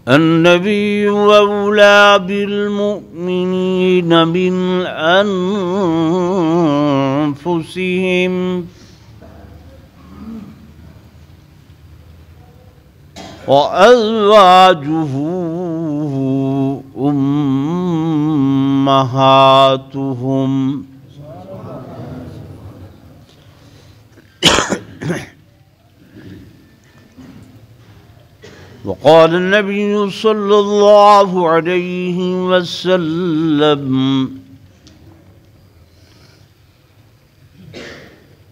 النبي أولى بالمؤمنين من أنفسهم وأزواجه أمهاتهم وقال النبي صلى الله عليه وسلم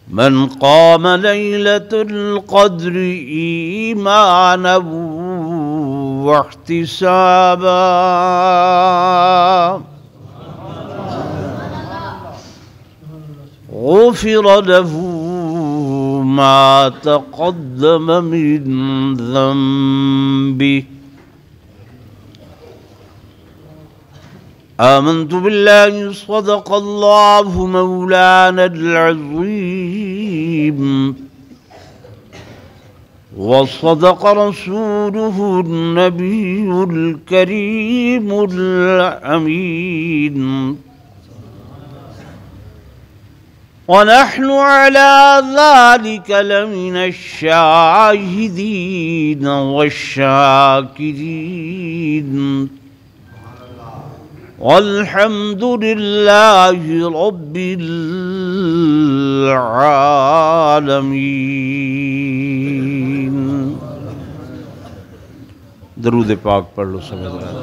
من قام ليلة القدر إيمانا واحتسابا غفر له ما تقدم من ذنبه آمنت بالله صدق الله مولانا العظيم وصدق رسوله النبي الكريم الأمين ونحن على ذلك لمن الشاهدين والشاكرين والحمد لله رب العالمين. درود پاک پڑھ لو سب حضرات.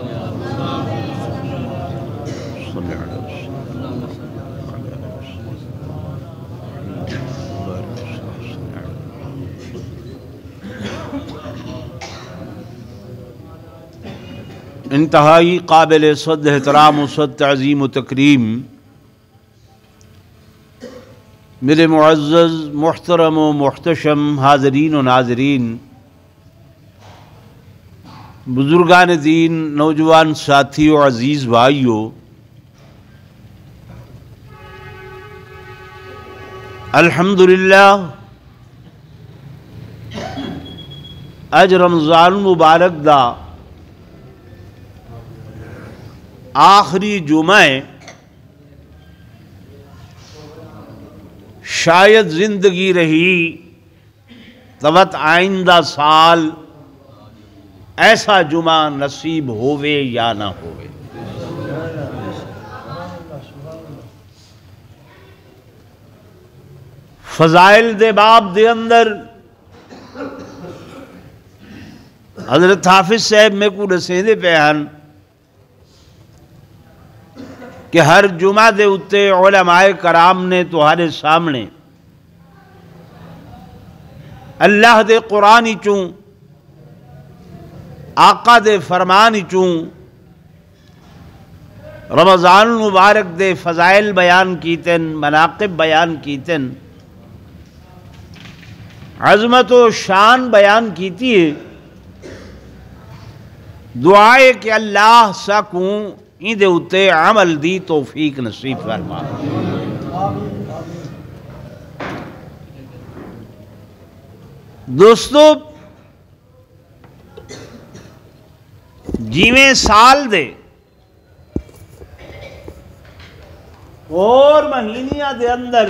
انتہائی قابل صد احترام و صد تعظیم و تکریم میرے معزز محترم و محتشم حاضرین و ناظرین، بزرگان دین، نوجوان ساتھی و عزیز بھائیو، الحمدللہ اج رمضان مبارک دا آخری جمعہ ہے. شاید زندگی رہی توت آئندہ سال ایسا جمعہ نصیب ہووے یا نہ ہووے. فضائل دے باب دے اندر حضرت حافظ صاحب میں کو رسیں دے پہن کہ ہر جمعہ دے اتے علماء کرام نے تمہارے سامنے اللہ دے قرآن چوں آقا دے فرمان چوں رمضان المبارک دے فضائل بیان کیتن، مناقب بیان کیتن، عظمت و شان بیان کیتی ہے. دعائے کہ اللہ سکوں این دے اتے عمل دی توفیق نصیب فرما. دوستو، جیویں سال دے اور مہینیاں دے اندر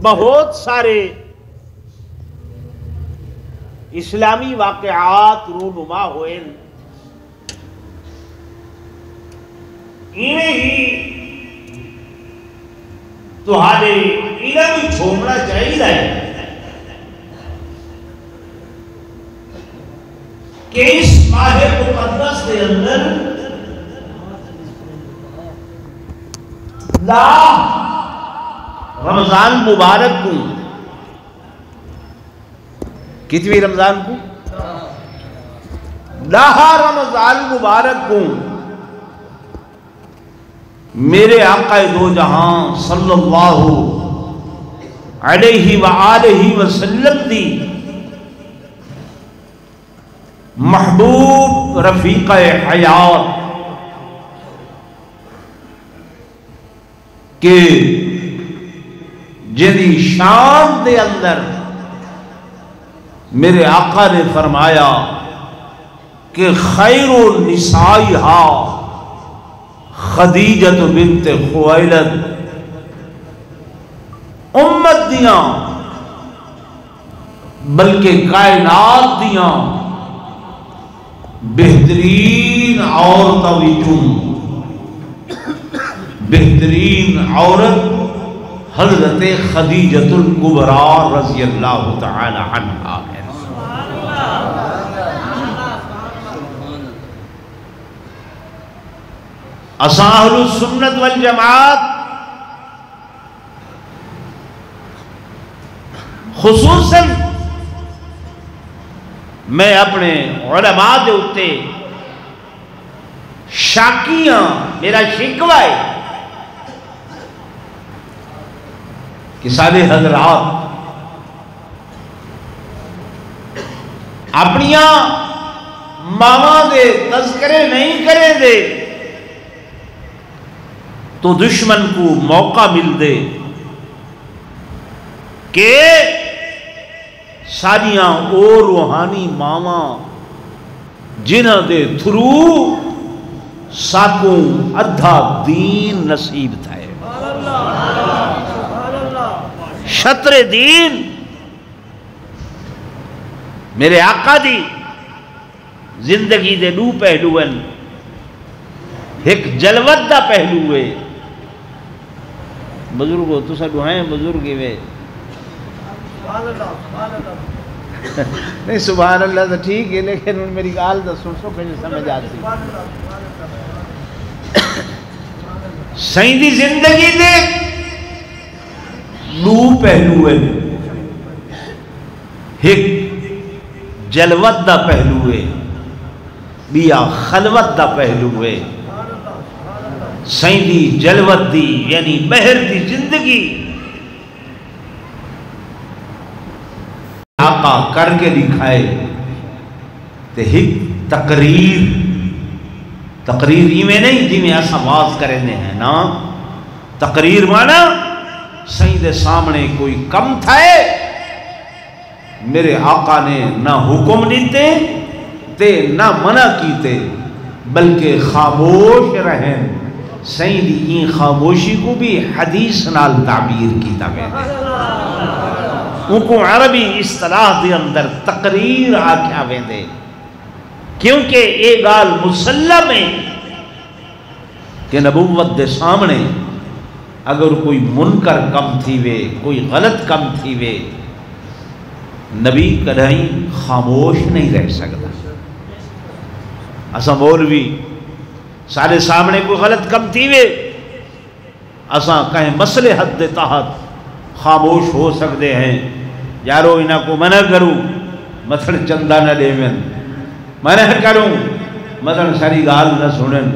بہت سارے اسلامی واقعات رونما ہوئے، انہیں ہی تمہارے علم چھوڑنا چاہیے کہ اس ماہ مقدس کے اندر رمضان مبارک کو کتویں رمضان کو 10 رمضان مبارک کو میرے آقا دو جہاں صلی اللہ علیہ وآلہ وسلم دی محبوب رفیق حیات کہ جدی شام دے اندر میرے آقا نے فرمایا کہ خیر نسائہا خدیجہ بنت خویلد، امت دیاں بلکہ کائنات دیاں بہترین عورتاں وچوں بہترین عورت حضرت خدیجہ الکبریٰ رضی اللہ تعالی عنہا ہے۔ اساں اہل السنت والجماعت خصوصاً میں اپنے علماء دے اتے شاکیاں، میرا شکوہ ہے کہ سارے حضرات اپنیاں ماما دے تذکرے نہیں کریں دے تو دشمن کو موقع مل دے کہ ساریاں او روحانی ماما جنہ دے تھرو ساکوں ادھا دین نصیب تھا، شطر دین میرے آقا دی زندگی دے دو پہلو ہیں، ایک جلوت دا پہلو ہے۔ بزرگو تو سا دعائیں بزرگی میں نہیں سبحان اللہ تو ٹھیک ہے، لیکن ان میری گال دا سن سو کہیں سمجھ آتی سائیں زندگی دے دو پہلو ہے، ایک جلوت دا پہلو ہے، بیا خلوت دا پہلو ہے۔ سائیں دی جلوت دی یعنی مہر دی زندگی آقا کر کے دکھائے تے ایک تقریر ہی میں نہیں جی میں ایسا واز کرنے ہیں نا، تقریر مانا سائیں دے سامنے کوئی کم تھا میرے آقا نے نہ حکم دیتے تے نہ منع کیتے بلکہ خاموش رہیں۔ سائیں دی این خاموشی کو بھی حدیث نال تعبیر کیتا میں ان کو عربی اصطلاح دے اندر تقریر آکھیا ویندے، کیونکہ ایک گال مسلم ہے کہ نبوت دے سامنے اگر کوئی منکر کم تھی وے، کوئی غلط کم تھی وے، نبی کدھیں خاموش نہیں رہ سکتا۔ اساں مولوی سارے سامنے کوئی غلط کم تھی وے، اساں کہیں مسئلے حد تحت خاموش ہو سکتے ہیں، یارو انہاں کو منع کروں مثلا چندہ نہ دے من، منع کروں مثلا ساری گال نہ سنن،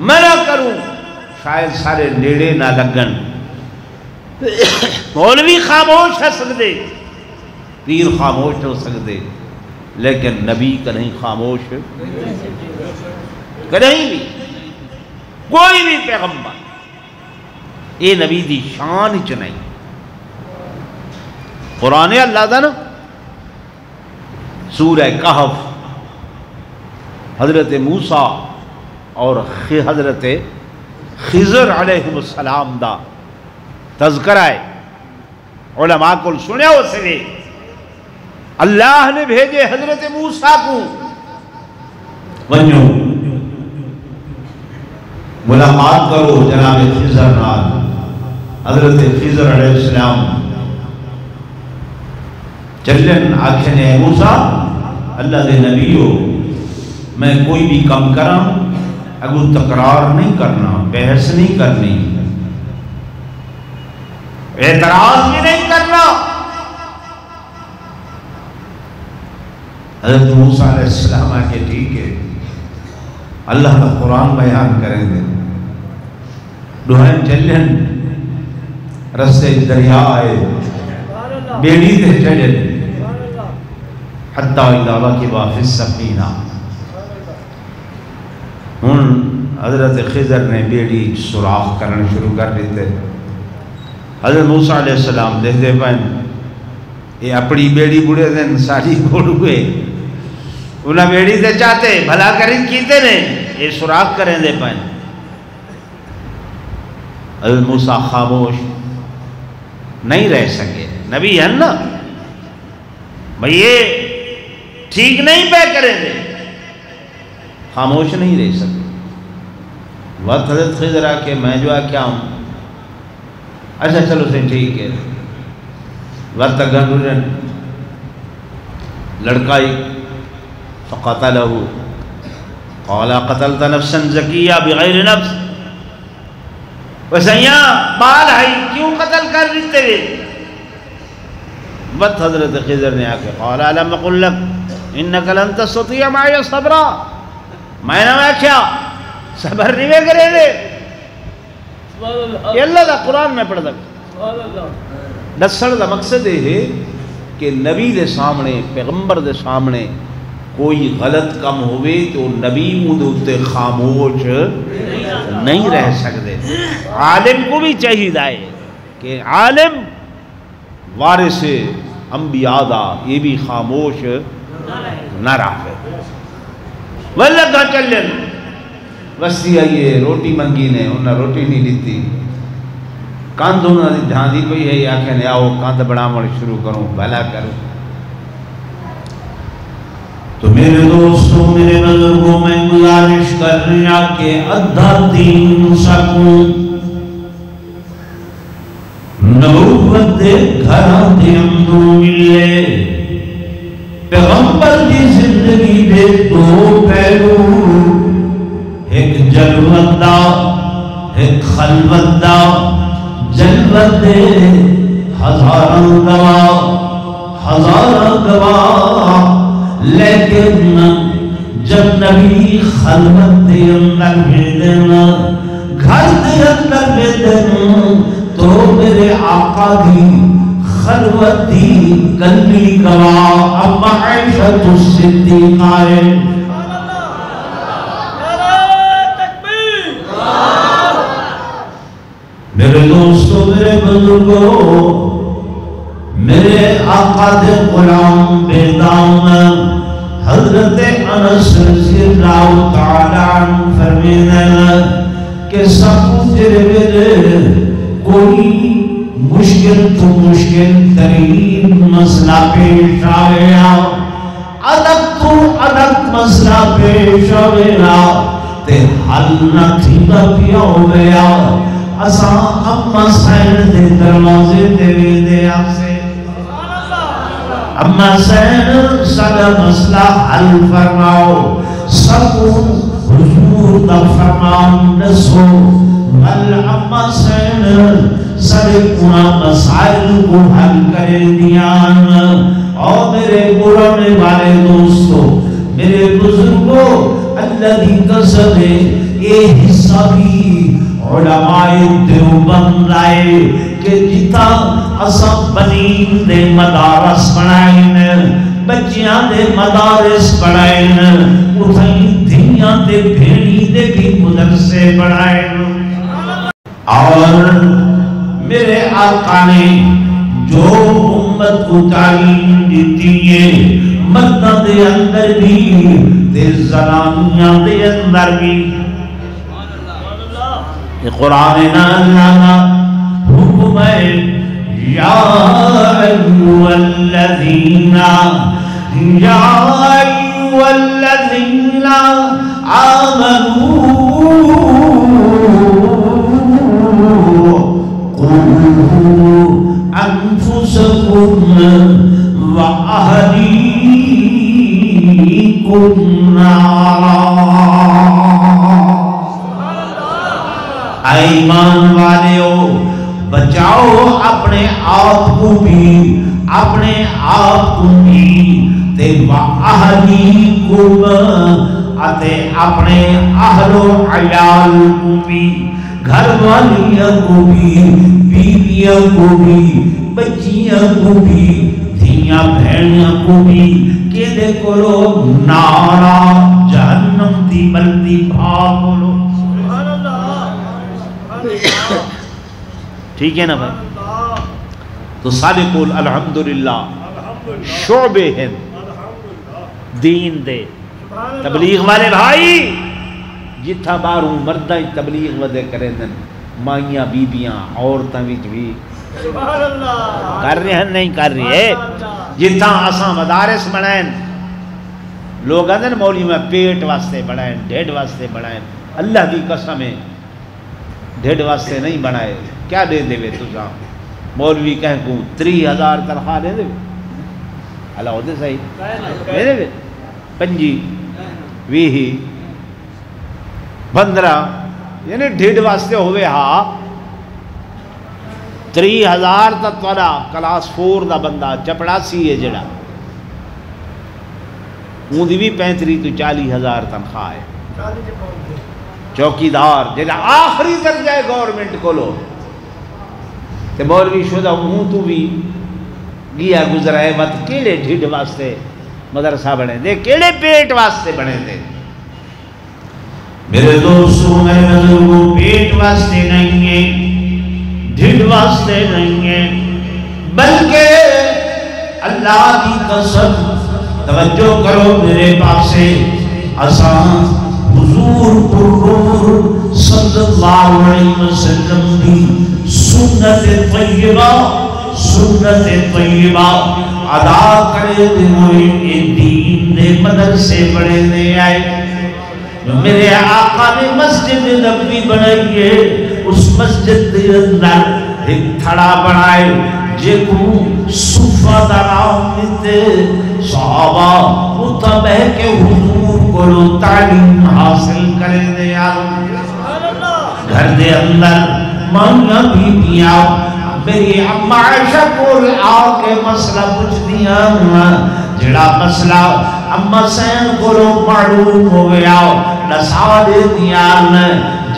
منع کروں شاید سارے نیڑے نہ لگن۔ مولوی خاموش ہو سکتے، پیر خاموش ہو سکتے، لیکن نبی کا نہیں خاموش کہیں بھی کوئی بھی پیغمبر اے نبی دی شان چ نہیں۔ قرآن اللہ دا نا سورہ کہف حضرت موسیٰ اور حضرت خضر علیہ السلام دا تذکرہ ہے، علماء کو سنیا ہو سکے اللہ نے بھیجے حضرت موسیٰ کو ونیو ملاقات کرو جناب خضر نال۔ حضرت خضر علیہ السلام چلن آکھنے موسیٰ اللہ دے نبیو میں کوئی بھی کم کراں اگر تقرار نہیں کرنا، بحث نہیں کرنی، اعتراض بھی نہیں کرنا۔ حضرت موسیٰ علیہ السلام آکے ٹھیک ہے اللہ کا قرآن بیان کریں دے، دعائیں چلن رستے دریا آئے بیڑی تے چلن حتی اذا رکبا فی السفینہ۔ حضرت خضر نے بیڑی سوراخ کرنا شروع کر دیتے، حضرت موسیٰ علیہ السلام دیکھتے پائیں یہ اپنی بیڑی بڑے دن ساری بڑ ہوئے انہیں بیڑی دے چاہتے بھلا کریں کیتے نے یہ سراغ کریں دے پائیں. حضرت موسیٰ خاموش نہیں رہ سکے. نبی ہے نا بھئی یہ ٹھیک نہیں پہ کریں دے, خاموش نہیں رہ سکے. وقت حضرت خضر آ کہ میں جو کیا ہوں, اچھا چلو سے ٹھیک ہے. وقت گنڈن لڑکائی فقتلہ قال قتلت نفسا زکیہ بغیر نفس, وسیاں بال ہے کیوں قتل کر دیتے گئے. وقت حضرت خضر نے آ کے قال الم اقل لک انک لن تستطیع معی صبرا, میں نے کیا صبر نہیں کرے دے. یہ اللہ دا قرآن میں پڑھ دکھا دسڑ دا مقصد یہ ہے کہ نبی دے سامنے پیغمبر دے سامنے کوئی غلط کم ہوئے تو نبی مدوتے خاموش نہیں رہ سکتے. عالم کو بھی چاہیے کہ عالم وارث انبیاء دا یہ بھی خاموش نہ رہے. واللہ کہا چلن وستی آئیے روٹی منگی نے, انہیں روٹی نہیں لیتی. کاندھ انہیں جھاندی کوئی ہے یا کہنے آؤ کاندھ بڑھامن شروع کروں بھلا کروں. تو میرے دوستوں میرے بزرگوں میں گزارش کر رہا کہ ادھا دین سکوں نبوت دے گھران دے اندو ملے. پیغمبر کی زندگی دے دو پہلو, ایک جلوت دا ایک خلوت دا. جلوت دے ہزاروں گواہ لیکن جب نبی خلوت دے اندر بھیدنا گھر دے اندر بھیدنا تو میرے آقا دی خلوت دی کلی گواہ اما عائشہ الصدیقہ ہے. میرے دوستو میرے بزرگوں میرے آقا دے غلام بے دامن حضرت انس رضی اللہ تعالیٰ عنہ فرمینے کہ سب تیرے میرے کوئی مشکل تو مشکل ترین مسئلہ پیش آیا, ادب تو ادب مسئلہ پیش آیا تے حل نہ تھی پیا ہو گیا. اساں اما سین دے دروازے دے دے آپ سے اما سین سارا مسئلہ حل فرماؤ, سب حضور دا فرمان نسو. بل اما سین سارے گناہ مسائل کو حل کرے دیان. اور میرے پرانے والے دوستو میرے بزرگوں اللہ دی قسم ہے یہ حصہ بھی علماء دیوبند لائے کہ جتا اساں بنین دے مدارس بنائیں, بچیاں دے مدارس بنائیں, اتھائیں دھیاں دے بھیڑی دے بھی مدرسے بنائیں. اور میرے آقا نے جو امت کو تعلیم دیتی ہے مدہ دے اندر بھی تے زنانیاں دے اندر بھی. قرآن اللہ حکم ہے یا ایوہ الذین آمنوا قوا انفسکم و اہلیکم نارا. ایمان والے ہو بچاؤ اپنے آپ کو بھی اپنے آپ کو بھی تے وَأَهْلِيكُمْ اتے اپنے اہل و عیال کو بھی گھر والیاں کو بھی بیویاں کو بھی بچیاں کو بھی دھیاں بہنیاں کو بھی کہ دے کولو نارا جہنم دی بلدی بھاگ کولو. ٹھیک ہے نا بھائی؟ تو سارے کول الحمدللہ شعبے ہیں دین دے تبلیغ والے بھائی جتھا باروں مرداں تبلیغ ودے کریں دن مائیاں بیبیاں عورتاں وچ بھی کر رہے ہیں نہیں کر رہے ہیں جتھا اساں مدارس بنائیں لوگ آدھے نا مولوی میں پیٹ واسطے بنائیں ڈھڈ واسطے بنائیں اللہ کی قسم ہے ڈھڈ واسطے نہیں بنائے کیا دے دے وے تجھا مولوی کہیں کو 30,000 تنخواہ دے دے اللہ ہوتے صحیح دے دے وے 25 20 15 یعنی ڈھڈ واسطے ہوئے ہاں 30,000 تا توڑا کلاس 4 دا بندہ چپڑاسی ہے جڑا اون دی بھی 35 تو 40,000 تنخواہ ہے چوکیدار جڑا آخری درجہ ہے گورنمنٹ کو لو تے مولوی شدہ ہوں تو بھی گیا گزرا ہے مت کیڑے ڈھڈ واسطے مدرسہ بنے دے کیڑے پیٹ واسطے بنے دے میرے دوستوں میرے بزرگوں پیٹ واسطے نہیں ہے ڈھڈ واسطے نہیں ہے بلکہ اللہ کی قسم توجہ کرو میرے پاسے آسان حضور پر صلی اللہ علیہ وسلم کی سنت طیبہ ادا کرے دے ہوئے دین دے مدرسے بڑے دے آئے میرے آقا نے مسجد نبوی بنائی ہے اس مسجد دے اندر ایک تھڑا بنائے جے کو صفہ درام دیتے صحابہ متبہ کے حضور کو لو تعلیم حاصل کرے دے گھر دے اندر مانیاں بیبیاں میری اماں عائشہ کو آ کے مسئلہ پوچھ دیا جڑا مسئلہ اماں سین کو لو معلوم ہو گیا نسا دے دیا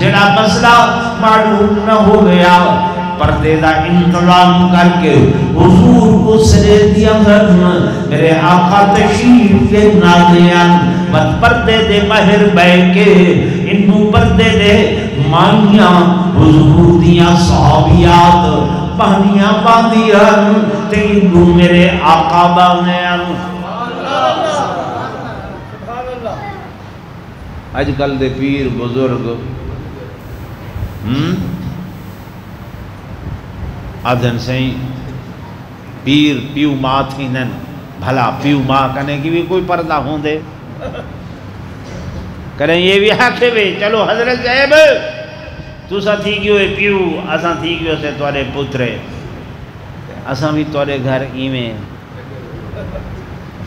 جڑا مسئلہ معلوم نہ ہو گیا پردے دا انتظام کر کے حضور کو سرے دیا میرے آقا تشریف کے نادیان مت پردے دے مہر بے کے انہوں پردے دے مانیاں حضور دیا صحابیات پہنیاں باندیاں تے انہوں میرے آقا باندیاں آج کل دے پیر بزرگ آدھن سہیں پیر پیو ماں تھی نن بھلا پیو ماں کہنے کی بھی کوئی پردہ ہوں دے کریں یہ بھی حق ہے چلو حضرت صاحب تو سا تھی گیو ہے پیو اساں تھی گیو سے توڑے پترے اساں بھی توڑے گھر ایمیں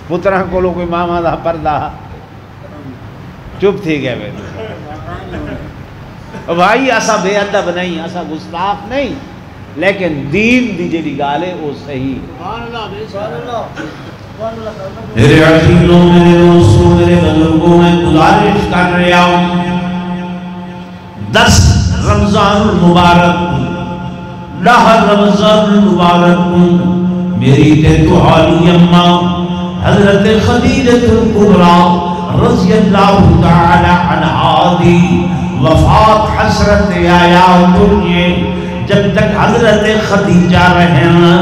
پترہ کو لو کوئی ماما دا پردہ چپ تھی گئے بے بھائی اساں بے ادب نہیں اساں گستاخ نہیں لیکن دین دی جڑی گالے وہ صحیح میرے عزیزوں میرے دوستوں میرے بزرگوں میں گزارش کر رہا ہوں 10 رمضان المبارک 10 رمضان المبارک میری تے دعالی اماں حضرت خدیجہ الکبریٰ رضی اللہ تعالی عنہا دی وفات حسرت آیا دنیا جب تک حضرت خدیجہ رہنا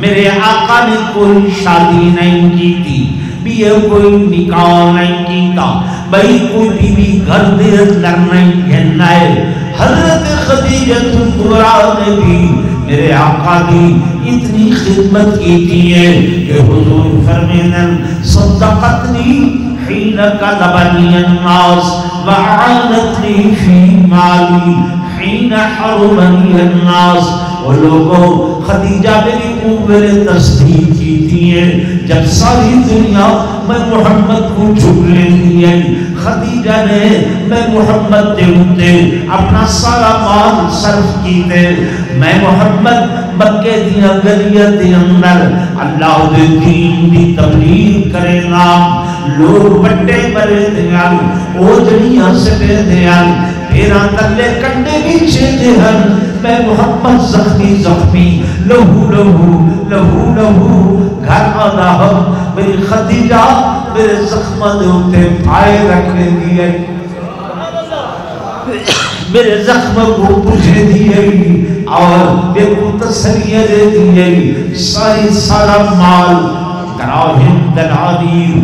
میرے آقا نے کوئی شادی نہیں کی تھی بھی کوئی نکاح نہیں کیتا بھئی کوئی بی بی گھر دے اندر نہیں کہنا ہے حضرت خدیجہ الکبریٰ نے بھی میرے آقا کی اتنی خدمت کی تھی ہے کہ حضور فرمیدن صدقتنی حین کذبنی الناس وعانتنی فی مالی حین حرمنی الناس وہ لوگوں خدیجہ میری میرے تصدیق کی تھی ہے جب ساری دنیا میں محمد کو چھپ لیتی ہے خدیجہ نے میں محمد دے ہوتے اپنا سارا مال صرف کی دے میں محمد مکہ دیا گلیہ دے اندر اللہ دے دین دی تبلیغ کرے نام لوگ بڑے بڑے دیان اوجڑیاں سے بے دیان پیرا تلے کنڈے بیچے دہن میں محمد زخمی زخمی لہو لہو لہو لہو گھر آدھا ہم میری خدیجہ میرے زخمہ دے ہوتے پائے رکھنے دیئے میرے زخمہ کو پوچھے دیئے اور میرے کو تسلیہ دے دیئے ساری سارا مال دراہم دنانیر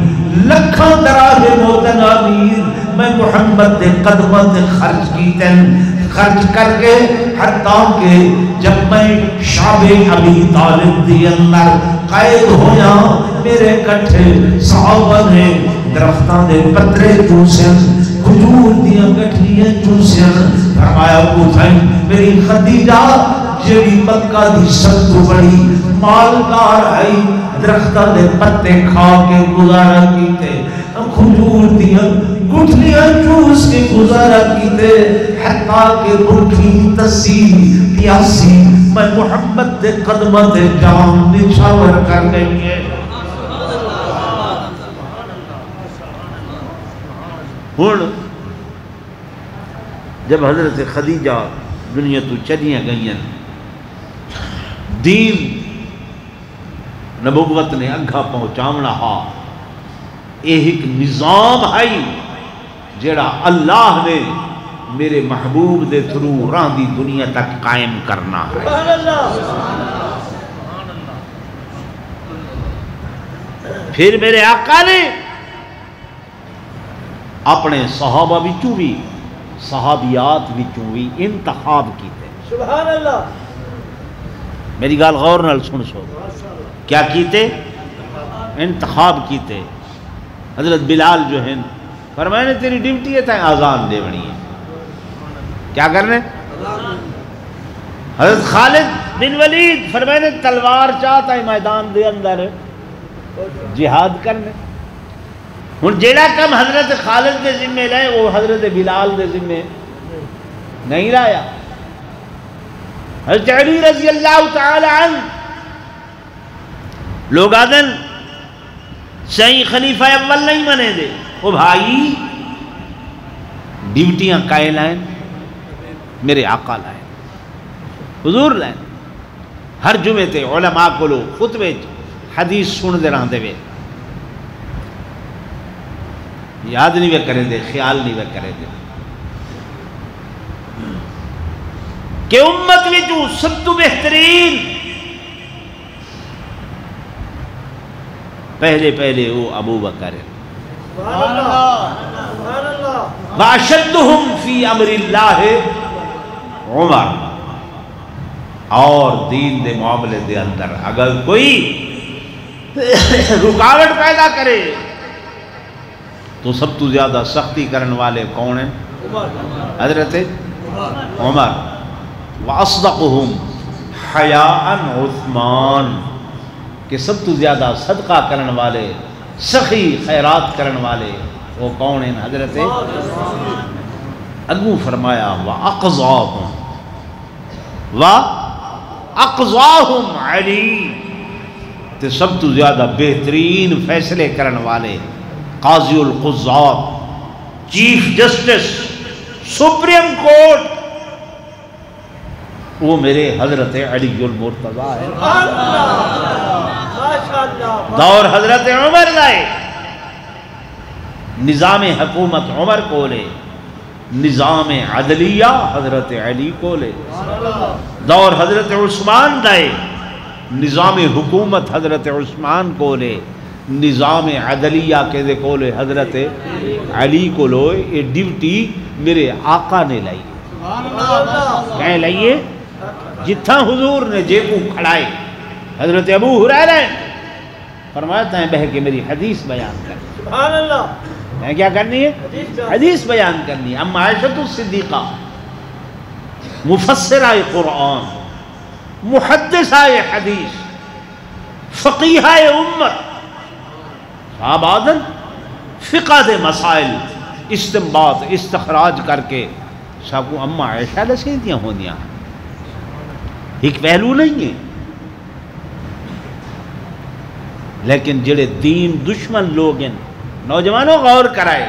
لکھاں دراہم و دنانیر میں محمد دے قدمہ تے خرچ کیتے خرچ کر کے حتیٰ کہ جب میں شعب ابی طالب دی اندر قید ہویا میرے کٹھے صحابہ نے درختان دے پترے چوسن کھجور دیاں گٹھلیاں چوسن فرمایا پوچھائیں میری خدیجہ جیڑی مکہ دی سب تو بڑی مالدار ہے درختان دے پتے کھا کے گزارا کیتے کھجور دیاں گٹھلیاں چوس کے گزارا کیتے حتیٰ کہ بھوکی تسی پیاسی میں محمد دے قدمہ دے جان نچھاور کر گئی ہے ہن جب حضرت خدیجہ دنیا تو چلیاں گئیں دین نبوت نے اگھا پہنچاونا ہا یہ ایک نظام ہے جڑا اللہ نے میرے محبوب دے تھرو راندی دنیا تک قائم کرنا ہے پھر میرے آقا نے اپنے صحابہ وچوں بھی صحابیات وچوں بھی انتخاب کیتے سبحان اللہ میری گال غور نال سن سو کیا کیتے انتخاب کیتے حضرت بلال جو ہیں فرمایا نے تیری ڈیوٹی ہے تائیں آزان دے بنی ہے کیا کرنے حضرت خالد بن ولید فرمایا نے تلوار چاہتا ہے میدان دے اندر جہاد کرنے ہن جیڑا کم حضرت خالد دے ذمہ لائے وہ حضرت بلال دے ذمہ نہیں لایا حضرت علی رضی اللہ تعالی عنہ لوگ آدن صحیح خلیفہ اول نہیں منے دے وہ بھائی ڈیوٹیاں کائے لائیں میرے آقا لائیں حضور لائیں ہر جمعے تے علماء کو لو خطبے حدیث سن دے رہاں دے وے یاد نہیں وہ کریں دے خیال نہیں وہ کریں دے کہ امت میں جو سب تو بہترین پہلے وہ ابو بکر واشدہم فی امر اللہ عمر اور دین دے معاملے دے اندر اگر کوئی رکاوٹ پیدا کرے تو سب تو زیادہ سختی کرن والے کون ہیں حضرت عمر وَأَصْدَقُهُمْ حَيَاءً عثمان کہ سب تو زیادہ صدقہ کرن والے سخی خیرات کرن والے وہ کون ہیں حضرت اگو فرمایا وَأَقْضَاهُمْ عَلِي تو سب تو زیادہ بہترین فیصلے کرن والے قاضی القضات چیف جسٹس سپریم کورٹ وہ میرے حضرت علی المرتضیٰ ہے دور حضرت عمر لائے نظام حکومت عمر کو لے نظام عدلیہ حضرت علی کو لے دور حضرت عثمان لائے نظام حکومت حضرت عثمان کو لے نظام عدلیہ کے دے کو لے حضرت علی کو لو یہ ڈیوٹی میرے آقا نے لائی کہیں لائیے جتھا حضور نے جیبو کھڑائے حضرت ابو ہریرہ فرمایا تھا بہ کہ میری حدیث بیان کر سبحان اللہ کیا کرنی ہے حدیث بیان کرنی ہے اما عائشہ الصدیقہ مفسرہ قرآن محدثہ حدیث فقیہہ امت صاحب آدم فقہ دے مسائل استنباط استخراج کر کے سب کو اما عائشہ لسیدیاں ہونیاں ایک پہلو نہیں ہے لیکن جڑے دین دشمن لوگ ہیں نوجوانوں غور کرائے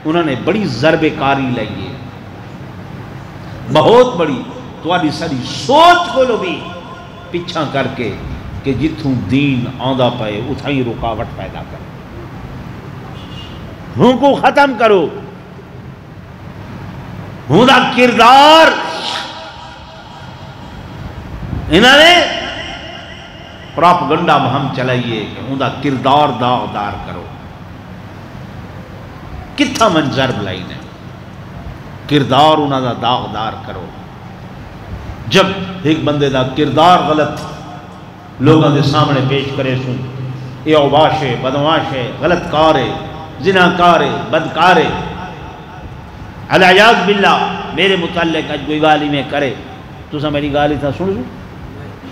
انہوں نے بڑی ضرب کاری لائیے بہت بڑی تواڈی ساری سوچ کو لو بھی پیچھا کر کے کہ جتھوں دین آندہ پائے اتھائی رکاوٹ پیدا کرو ہوں کو ختم کرو ہوں دا کردار انہوں نے پراپگنڈا ہم چلائیے کہ ان دا کردار داغدار کرو. کتھا منظر بلائی نے کردار انہاں دا داغدار کرو. جب ایک بندے دا کردار غلط لوگوں کے سامنے پیش کرے سن یہ اوباش ہے، بدماش ہے، غلط کار ہے، زناکار ہے، بدکار ہے، العیاذ باللہ میرے متعلق اج کوئی گالی میں کرے تو میری گالی تھا سن سو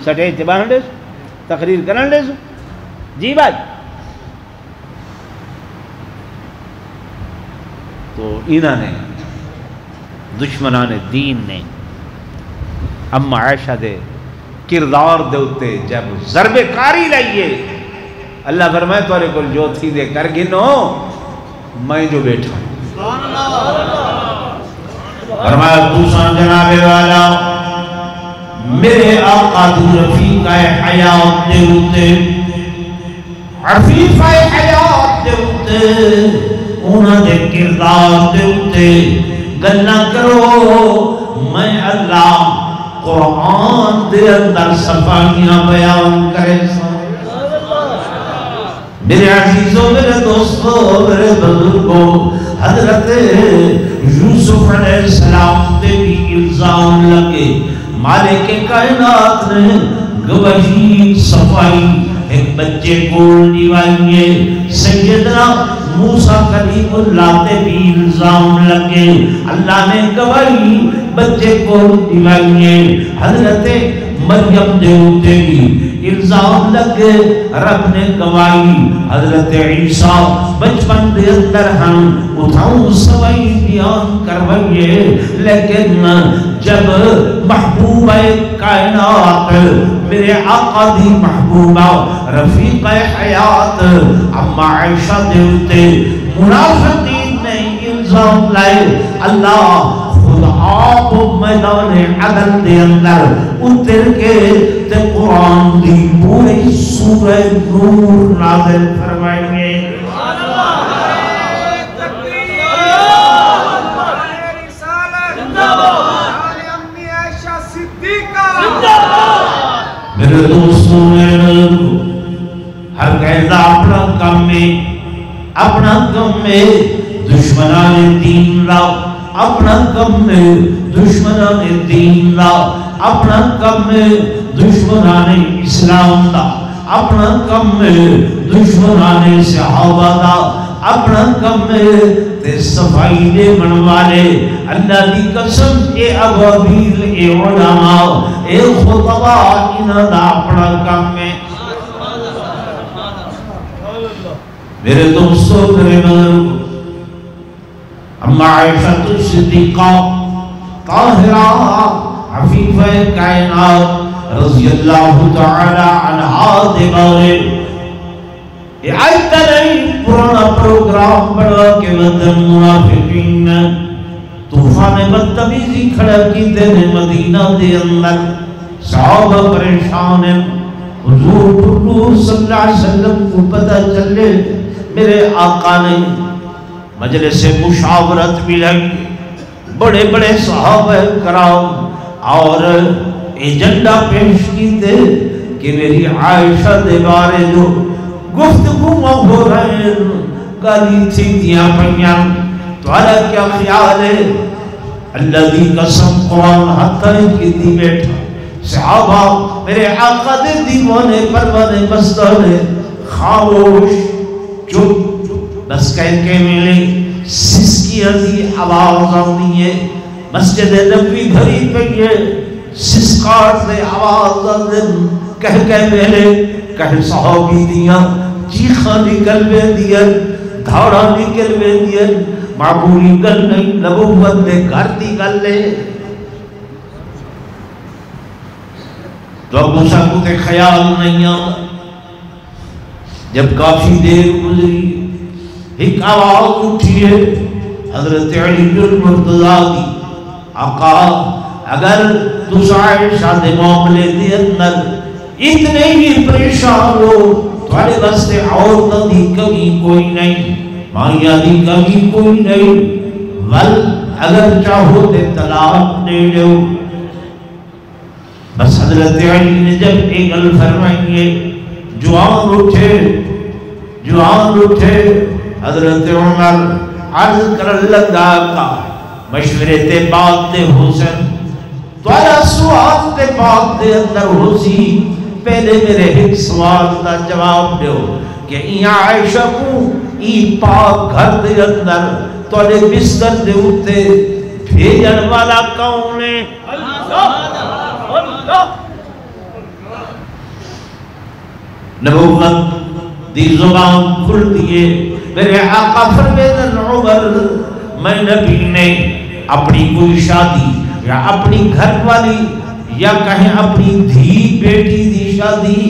سٹیج تے باہن دے تقریر کرن دے سو جی بھائی. تو انہوں نے دشمنان دین نے اما عائشہ دے کردار دے اتے جب ضرب کاری لائیے اللہ فرمائے تورے کو جو تھی دے کر گنو میں جو بیٹھا ہوں. فرمایا دوسرا جناب والا میرے آقا تو رفیق حیات دے اتے عفیف حیات دے اتے انہاں دے کردار دے اتے گلنا کرو. میں اللہ قرآن دے اندر صفائیاں بیان کرے سا. میرے عزیزوں، میرے دوستوں، میرے بزرگوں، حضرت یوسف علیہ السلام دے بھی الزام لگے. مالک کائنات نے گواہی صفائی ایک بچے کو نوائیے. سیدنا موسیٰ کلیم اللہ تے بھی الزام لگے. اللہ نے گواہی بچے کو نوائیے. حضرت مریم دے ہوتے بھی الزام لگے. رب نے گواہی حضرت عیسیٰ بچپن دے اندر ہم اتھاؤں سوائی بیان کروائیے. لیکن جب محبوبہ کائنات میرے آقا دی محبوبہ رفیق حیات اما عائشہ دے ہوتے منافقین نے الزام لائے. اللہ خود آپ میدان عدل دے اندر اتر کے تے قرآن دی پوری سورہ نور نازل فرمائیں گے. میرے دوستوں، ہر قیدہ اپنا کم میں دشمنان دین لا. اپنا کم میں دشمنان دین لا. اپنا کم میں دشمنان اسلام دا. اپنا کم میں دشمنان صحابہ دا. اپنا کم میں تے صفائی دے منوالے. اللہ دی قسم اے ابابیل اے علماء اے خطبہ انہاں دا اپنا کم میں. میرے دوستوں، میرے بزرگ، اما عائشہ صدیقہ طاہرہ عفیفہ کائنات رضی اللہ تعالی عنہا دے بارے آئیتا نہیں پرانا پروگرام بڑھا کے وطن منافقین طوفان بدتمیزی کھڑا کی دینے مدینہ دے اندر. صحابہ پریشان ہیں. حضور صلی اللہ علیہ وسلم کو پتہ چلے میرے آقا نے مجلس مشاورت بھی لگی. بڑے بڑے صحابہ کرام اور ایجنڈا پیش کی تھے کہ میری عائشہ دے بارے جو گفتگو ہو رہے ہیں گالی تھی دیا پڑیاں تمہارا کیا خیال ہے؟ اللہ دی قسم قرآن حتی کی دی بیٹھا. صحابہ میرے آقا دے دیوانے پروانے مستانے خاموش چپ. بس کہہ کے ملے سسکی عزی آواز آنی ہے. مسجد نبوی بھری پئی ہے. سسکار سے آواز آن کہہ کے ملے کہہ صحابی دیاں چیخاں نکل بے دیا دھاڑا نکل بے دیا. معمولی گل نہیں، نبوت دے گھر دی گل لے. تو اب موسیٰ کو تے خیال نہیں آتا. جب کافی دیر گزری ایک آواز اٹھی ہے حضرت علی المرتضیٰ دی. آقا اگر تس عائشہ دے معاملے دے اندر اتنے ہی پریشان ہو تھوڑے بستے عورتوں دی کمی کوئی نہیں، مائیاں دی کمی کوئی نہیں، ول اگر چاہو تے طلاق دے دو. بس حضرت علی نے جب ایک گل فرمائیے جوان اٹھے حضرت عمر عرض کر لگا کا مشورے تے بات تے حسن توارا سوال تے بات تے اندر ہو سی پہلے میرے ایک سوال دا جواب دیو کہ این عائشہ کو این پاک گھر دے اندر توڑے بستر دے اتے بھیجن والا کون ہے؟ نبوت دی زبان کھل دیئے میرے آقا فرمیدن عمر میں نبی نے اپنی کوئی شادی یا اپنی گھر والی یا کہیں اپنی دھی بیٹی دی شادی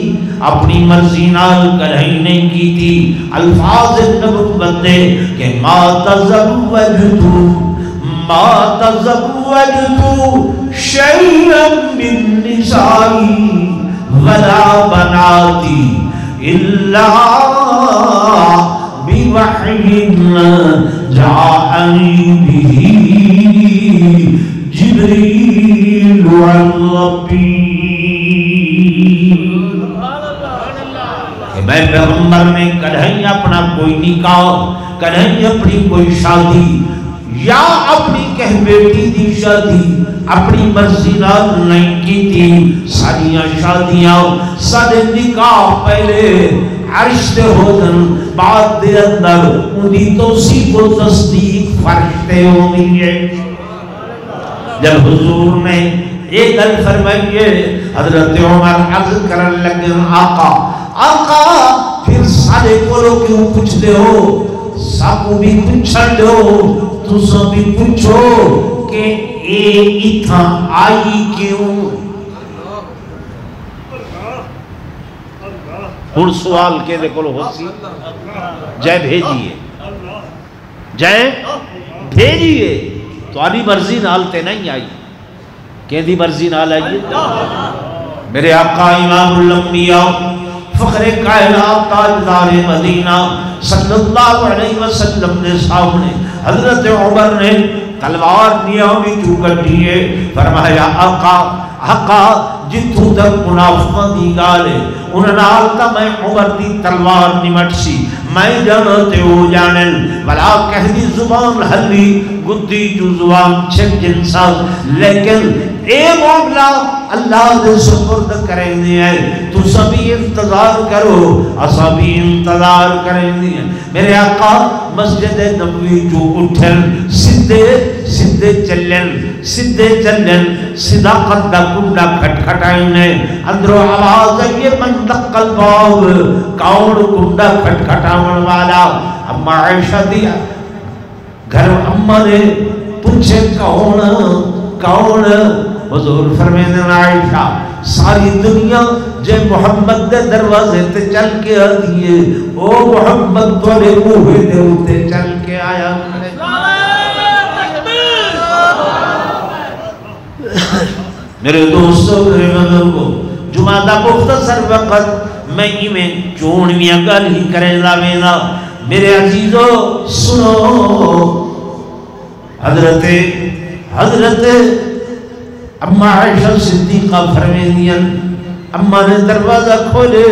اپنی مرضی نال کہیں نہیں کی تھی الفاظ نبوت دے کہ ما تزوجتو شیئا من نسائی ولا بناتی الا بوحی جاءنی بہی جبریل عن ربی کہ میں پیغمبر نے کدھیں اپنا کوئی نکاح کدھیں اپنی کوئی شادی یا اپنی کہہ بیٹی دی شادی اپنی مرضی نال نہیں کی تھی ساریاں شادیاں سارے نکاح پہلے عرش دے ہوتن بعد دے اندر انہی توصیف و تصدیق فرشتے ہوں گے جب حضور نے ایک گل فرمائیے حضرت عمر عرض کرن لگے آقا پھر سارے کولو کیوں پوچھ دے ہو ساکو بھی پوچھن دے ہو تو سب بھی پوچھو کہ اے اتھا آئی کیوں ہن سوال کے دے کولو ہو سی جائے بھیجیے جائے بھیجیے تو آنی مرضی نال تے نہیں آئی کہ دی مرضی نال آئیے میرے آقا امام الانبیاء فخر کائنات تاجدار مدینہ صلی اللہ علیہ وسلم نے سامنے حضرت عمر نے تلوار نیامی چوکر دیئے فرمایا آقا جتوں تک منافقہ دی گالے انہاں نالتا میں عمر دی تلوار نمٹ سی میں جانتے ہو جانن بلا کہہ دی زبان حلی گدی جو زبان چھک جنسان لیکن اے معاملہ اللہ دے سپرد کریں دیا ہے تو سبھی انتظار کرو اسا بھی انتظار کریں دیا میرے آقا مسجد نبوی جو اٹھن سدھے چلن صداقت دا کنڈا کھٹ کھٹائنے اندرو آواز ہے یہ من دقل باغ کون کنڈا کھٹ کھٹاون والا اما عائشہ دیا گھر اما نے پوچھے کون حضور فرمیدن عائشہ ساری دنیا جے محمد دے دروازے تے چل کے آدھیے او محمد توڑے موہے دے ہوتے چل کے آیا میرے دوستوں میرے بزرگوں جمعہ دا مختصر وقت میں میں چونیاں گل ہی کرے لاوینا میرے عزیزوں سنو حضرت اما عائشہ صدیقہ فرمیدین اما نے دروازہ کھولے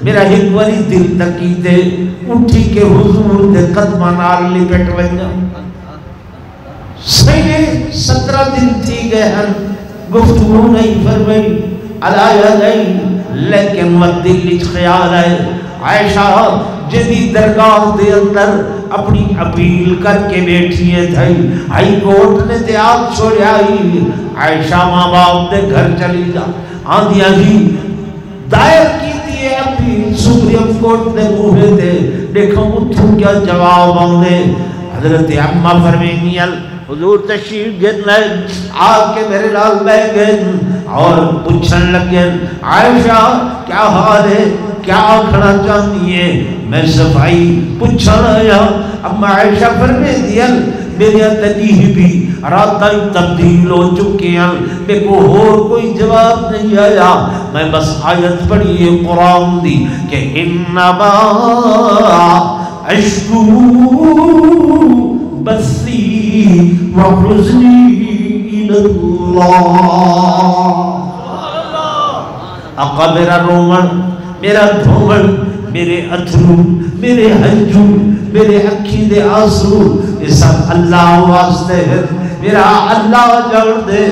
میرا ایک وری دل تکی دے اٹھی کے حضور دے قدمہ نال لپٹ ونجا سینے 17 دن تھی گئے ہیں گفتگو نہیں فرمائی علایا نہیں لیکن وہ دل خیال ہے عائشہ جدی درگاہ دے اندر اپنی اپیل کر کے بیٹھی ہے تھائی ہائی کورٹ نے تیاب چھوڑے آئی عائشہ ماں باپ دے گھر چلی جا آدھیا جی دائر کی دیئے اپیل سپریم کورٹ نے موہے دے دیکھا اتھو کیا جواب آندے حضرت اممہ فرمینیل حضور تشریف گئن آگ کے میرے لال بے گئن اور پوچھن لگن عائشہ کیا حال ہے کیا کھڑا چاہتی ہے میں صفائی پوچھن آیا اما عائشہ فرمینیل میرے تنیہ بھی راتائی تبدیل ہو چکے ہیں میں کو اور کوئی جواب نہیں آیا میں بس آیت پڑھی قرآن دی کہ انما اشکو بسی وحزنی الاللہ آقا میرا رومن میرا دھوڑ، میرے اتھرو، میرے ہنجو، میرے اکھی دے آنسو، یہ سب اللہ واسطے ہے، میرا اللہ جڑ دے،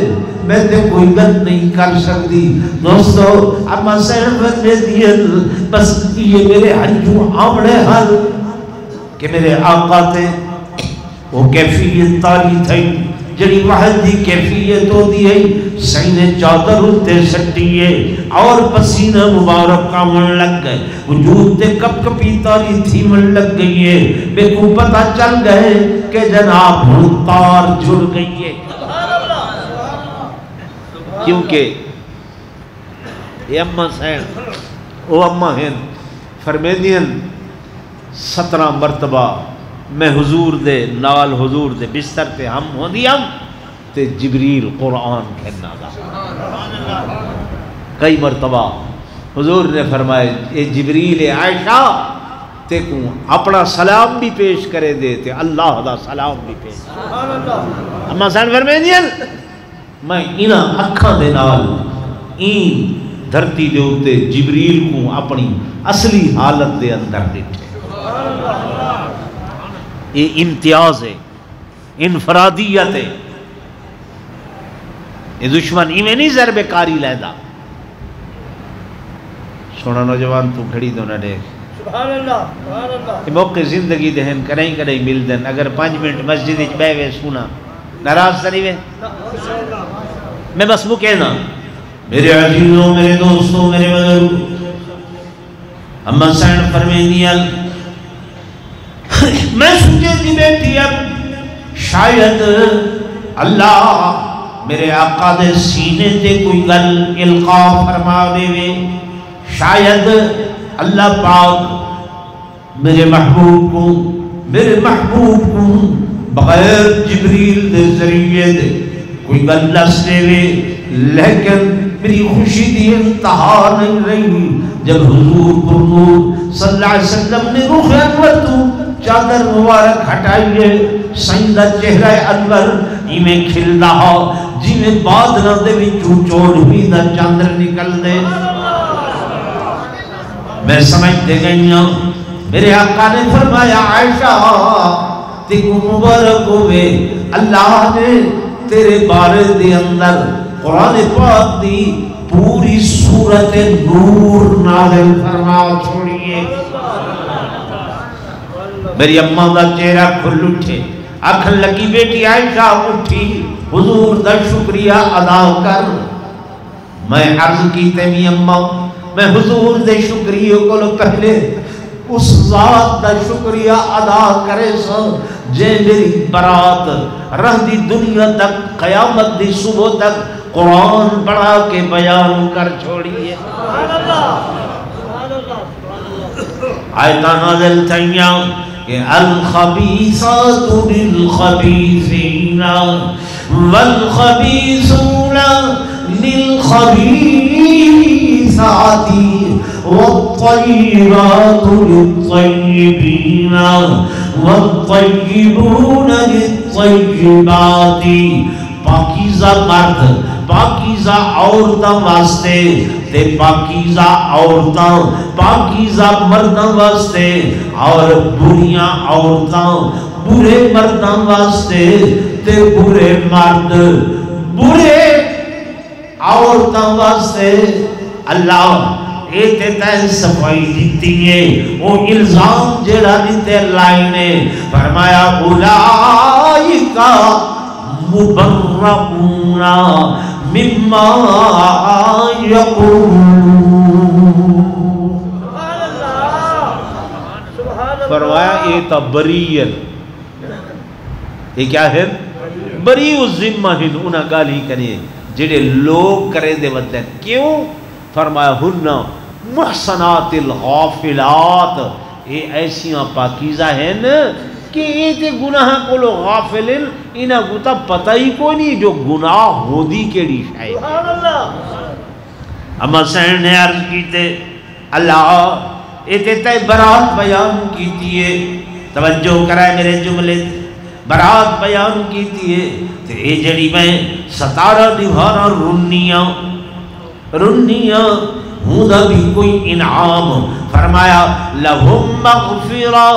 میں تے کوئی گل نہیں کر سکتی۔ دوستو اما سین فرمے دیئے بس یہ میرے ہنجو آمڑے حل کہ میرے آقا تے وہ کیفیت تاری تھی جڑی واحد دی کیفیت ہو دی ہے، سینے چادر اتے سٹیے اور پسینہ مبارک کا من لگ گئے، وجود تے کپ کپی تاری تھی من لگ گئی ہے، بے کو پتہ چل گئے کہ جناب تار جڑ گئی ہے۔ کیونکہ یہ اممہ سین وہ اممہ ہیں فرمیدین 17 مرتبہ میں حضور دے نال حضور دے بستر تے ہم ہوندی ہم تے جبریل قرآن کہنا دا۔ کئی مرتبہ حضور نے فرمائے اے جبریل عائشہ تے کو اپنا سلام بھی پیش کرے دے تے اللہ دا سلام بھی پیش اما سین فرمیدین میں انہاں اکھاں دے نال این دھرتی دے ہوتے جبریل کو اپنی اصلی حالت دے اندر دیکھے۔ یہ امتیاز ہے، انفرادیت ہے، یہ دشمن میں نہیں ضرب کاری لیدا۔ سونا نوجوان تو کھڑی دو نہ دیکھ، سبحان اللہ سبحان اللہ، یہ موقع زندگی دہن کریں کریں مل دن، اگر 5 منٹ مسجد وچ بیٹھے ہوئے سونا ناراض تو نہیں وے؟ میں بس وہ کہنا میرے عزیزوں، میرے دوستوں، میرے بزرگوں، اما سین فرمیدیاں میں سوچے تھی بیٹی اب شاید اللہ میرے آقا دے سینے تے کوئی گل القاء فرما دے وے، شاید اللہ پاک میرے محبوب کو بغیر جبریل دے ذریعے دے کوئی گل دس دے وے، لیکن میری خوشی دی انتہا نہیں رہی جب حضور پرنور صلی اللہ علیہ وسلم نے روح انور تو چادر مبارک ہٹائیے، سیندہ چہرہ انور میں کھل رہا جی میں بادنہ دے وچوں چوڑ ہوئی دا چاندر نکل دے۔ میں سمجھتے گئیاں میرے آقا نے فرمایا عائشہ تیکو مبارک ہوئے، اللہ نے تیرے بارے دے اندر قرآن پاک دی پوری سورت نور نازل فرما چھوڑیے۔ میری اماں دا چہرہ کھل اٹھے، آکھن لگی بیٹی عائشہ اٹھی حضور دا شکریہ ادا کر۔ میں عرض کی تیمی اماں میں حضور دے شکریہ کو لو پہلے اس ذات دا شکریہ ادا کرے سا جے میری برات رہ دی دنیا تک قیامت دی صبح تک قرآن پڑھا کے بیان کر چھوڑیے۔ آیتاں نازل تھائیاں کہ الخبیثات للخبیثین والخبیثون للخبیثات والطیبات للطیبین والطیبون للطیبات۔ پاکیزہ مرد پاکیزہ عورتاں واسطے تے پاکیزہ عورتاں پاکیزہ مرداں واسطے، اور بریاں عورتاں برے مرداں واسطے تے برے مرد برے عورتاں واسطے۔ اللہ ایتے تے صفائی دیتی ہے، وہ الزام جڑا دیتے لائنے فرمایا اولائکا مبرعون مما یقولون۔ فرمایا یہ تا بریئن، یہ کیا ہے؟ بریء الذمہ ہیں، انہاں گالی کرے جڑے لوگ کرے دے ودن۔ کیوں؟ فرمایا ہنہ محسنات الغافلات، یہ ایسیاں پاکیزہ ہیں کہ یہ تے گناہ کو لو غافلن انہاں کو تا پتہ ہی کوئی نہیں جو گناہ ہو دی کیڑی شاید۔ اما سین نے عرض کیتے اللہ ایتے تے برات بیان کیتی ہے، توجہ کرائے میرے جملے، برات بیان کیتی ہے تے اے جڑی میں 17 دیوارا رنیاں ہوں دا بھی کوئی انعام فرمایا لہم مغفرہ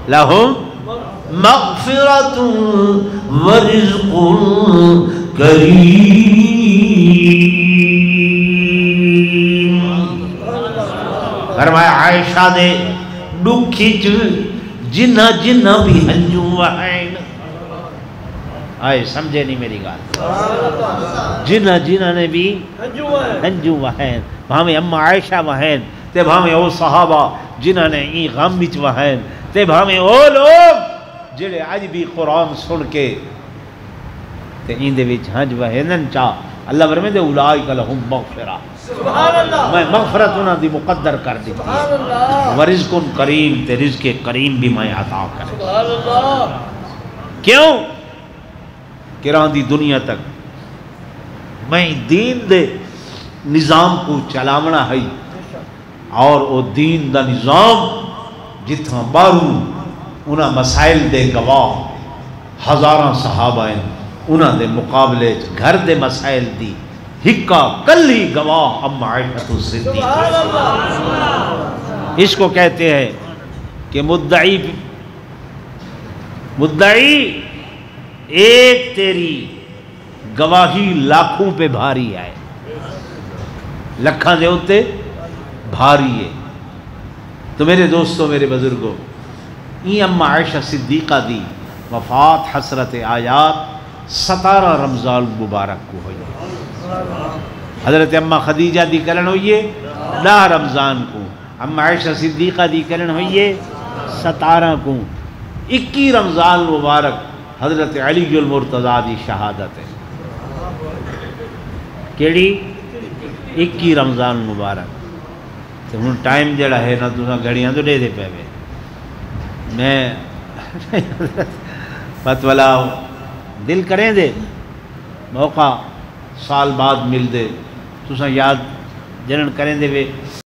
لہم مغفرۃ ورزق کریم فرمایا عائشہ دے دکھی جنہ جنہ بھی ہنجو وحین آئے سمجھے نہیں میری گال جنہ جنہ نے بھی ہنجو وحین بھامے اما عائشہ وحین تے بھامے او صحابہ جنہ نے ای غم بچ وحین تے بھامے او لوگ جڑے آج بھی قرآن سن کے تے این دے وچ ہنج وحینن چاہ اللہ فرمائے اولئک لہم مغفرہ میں مغفرت انہاں دی مقدر کر دی ورزق کریم تے رزق کریم بھی میں عطا کر کیوں کراں دی دنیا تک میں دین دے نظام کو چلاونا ہے اور او دین دا نظام جتھاں بارو انہاں مسائل دے گواہ ہزاراں صحابہ ہیں انہاں دے مقابلے گھر دے مسائل دی ہکا کلی گواہ اما عائشہ الصدیقہ اس کو کہتے ہیں کہ مدعی ایک تیری گواہی لاکھوں پہ بھاری آئے لکھاں دے ہوتے بھاری ہے تو میرے دوستوں میرے بزرگوں این اما عائشہ صدیقہ دی وفات حسرت آیات 17 رمضان مبارک کو ہوئی حضرت اما خدیجہ دی کرن ہوئیے 10 رمضان کو اما عائشہ صدیقہ دی کرن ہوئیے 17 کو 21 رمضان مبارک حضرت علی المرتضیٰ دی شہادت ہے کیڑی 21 رمضان مبارک تو ہن ٹائم جڑا ہے نا تساں گھڑیاں تو دے پے میں فتولا دل کریں دے موقع سال بعد مل دے تساں یاد جنن کریں دے وے